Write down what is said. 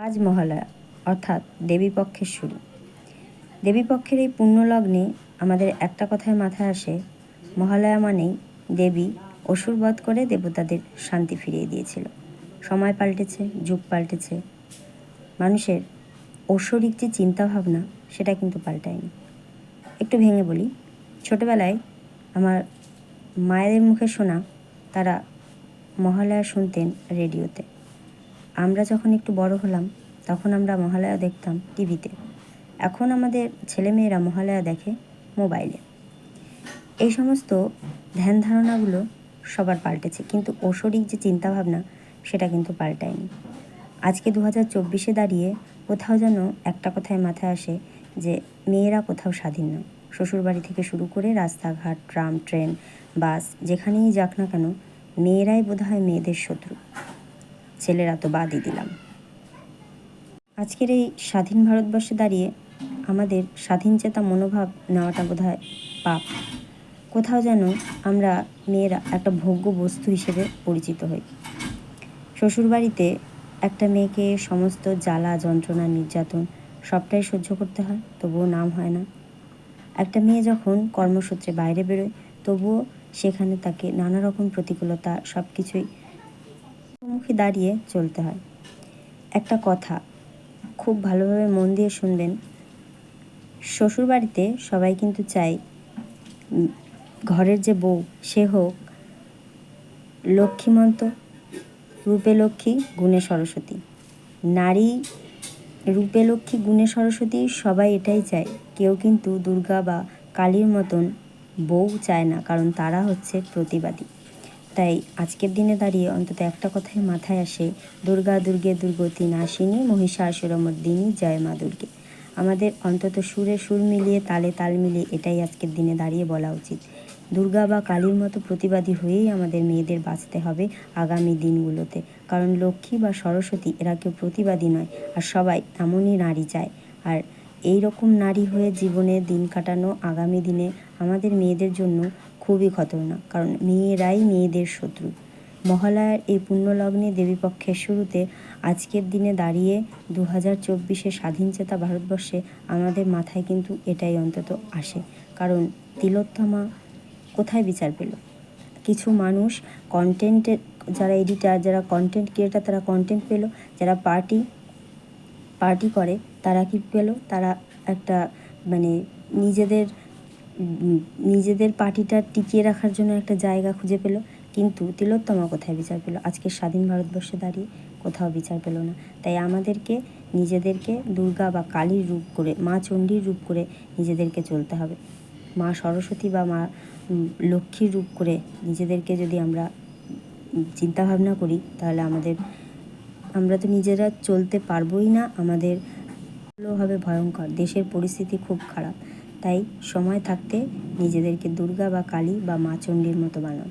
আজ মহালয়া অর্থাৎ দেবীপক্ষের শুরু। দেবীপক্ষের এই পুণ্যলগ্নে আমাদের একটা কথায় মাথায় আসে, মহালয়া মানেই দেবী অসুর বধ করে দেবতাদের শান্তি ফিরিয়ে দিয়েছিল। সময় পাল্টেছে, যুগ পাল্টেছে, মানুষের ঐশ্বরিক যে চিন্তাভাবনা সেটা কিন্তু পাল্টায়নি। একটু ভেঙে বলি, ছোটোবেলায় আমার মায়েদের মুখে শোনা তারা মহালয়া শুনতেন রেডিওতে। আমরা যখন একটু বড় হলাম তখন আমরা মহালয়া দেখতাম টিভিতে। এখন আমাদের ছেলেমেয়েরা মহালয়া দেখে মোবাইলে। এই সমস্ত ধ্যান ধারণাগুলো সবার পাল্টেছে, কিন্তু ঐশ্বরিক যে চিন্তাভাবনা সেটা কিন্তু পাল্টায়নি। আজকে 2024-এ দাঁড়িয়ে কোথাও যেন একটা কথায় মাথায় আসে যে মেয়েরা কোথাও স্বাধীন নয়। শ্বশুরবাড়ি থেকে শুরু করে রাস্তাঘাট, ট্রাম, ট্রেন, বাস, যেখানেই যাক না কেন মেয়েরাই বোধহয় মেয়েদের শত্রু। ছেলেরা তো বাদই দিলাম। আজকের এই স্বাধীন ভারতবর্ষে দাঁড়িয়ে আমাদের স্বাধীনচেতা মনোভাব নেওয়াটা বোধহয় পাপ। কোথাও যেন আমরা মেয়েরা একটা ভোগ্য বস্তু হিসেবে পরিচিত হই। শ্বশুরবাড়িতে একটা মেয়েকে সমস্ত জ্বালা, যন্ত্রণা, নির্যাতন সবটাই সহ্য করতে হয়, তবুও নাম হয় না। একটা মেয়ে যখন কর্মসূত্রে বাইরে বেরোয় তবুও সেখানে তাকে নানা রকম প্রতিকূলতা সব কিছুই মুখে দাঁড়িয়ে চলতে হয়। একটা কথা খুব ভালোভাবে মন দিয়ে শুনবেন, শ্বশুরবাড়িতে সবাই কিন্তু চায় ঘরের যে বউ সে হোক লক্ষ্মীমন্ত, রূপে লক্ষ্মী, গুণে সরস্বতী। নারী রূপে লক্ষ্মী, গুণে সরস্বতী সবাই এটাই চায়। কেউ কিন্তু দুর্গা বা কালীর মতন বউ চায় না, কারণ তারা হচ্ছে প্রতিবাদী। তাই আজকের দিনে দাঁড়িয়ে অন্তত একটা কথাই মাথায় আসে, দুর্গা দুর্গে দুর্গতি নাশিনী, মহিষাসুরমর্দিনী, জয় মা দুর্গে। আমাদের অন্তত সুরে সুর মিলিয়ে, তালে তাল মিলিয়ে এটাই আজকের দিনে দাঁড়িয়ে বলা উচিত। দুর্গা বা কালীর মতো প্রতিবাদী হয়েই আমাদের মেয়েদের বাঁচতে হবে আগামী দিনগুলোতে, কারণ লক্ষ্মী বা সরস্বতী এরা কেউ প্রতিবাদী নয়, আর সবাই এমনই নারী চায়। আর এই রকম নারী হয়ে জীবনে দিন কাটানো আগামী দিনে আমাদের মেয়েদের জন্য খুবই খতরনাক, কারণ মেয়েরাই মেয়েদের শত্রু। মহালয়ার এই পুণ্যলগ্নে দেবীপক্ষের শুরুতে আজকের দিনে দাঁড়িয়ে 2024-এ স্বাধীনচেতা ভারতবর্ষে আমাদের মাথায় কিন্তু এটাই অন্তত আসে, কারণ তিলোত্তমা কোথায় বিচার পেল? কিছু মানুষ কন্টেন্টের, যারা এডিটার, যারা কন্টেন্ট ক্রিয়েটার, তারা কন্টেন্ট পেল। যারা পার্টি করে তারা কি পেল? তারা একটা মানে নিজেদের পার্টিটা টিকিয়ে রাখার জন্য একটা জায়গা খুঁজে পেল। কিন্তু তিলোত্তমা কোথায় বিচার পেল? আজকে স্বাধীন ভারতবর্ষে দাঁড়িয়ে কোথাও বিচার পেল না। তাই আমাদেরকে নিজেদেরকে দুর্গা বা কালীর রূপ করে, মা চণ্ডীর রূপ করে নিজেদেরকে চলতে হবে। মা সরস্বতী বা মা লক্ষ্মীর রূপ করে নিজেদেরকে যদি আমরা চিন্তাভাবনা করি, তাহলে আমরা তো নিজেরা চলতে পারবোই না। আমাদের হবে ভয়ঙ্কর, দেশের পরিস্থিতি খুব খারাপ। তাই সময় থাকতে নিজেদেরকে দুর্গা বা কালী বা মা চণ্ডীর মতো বানান।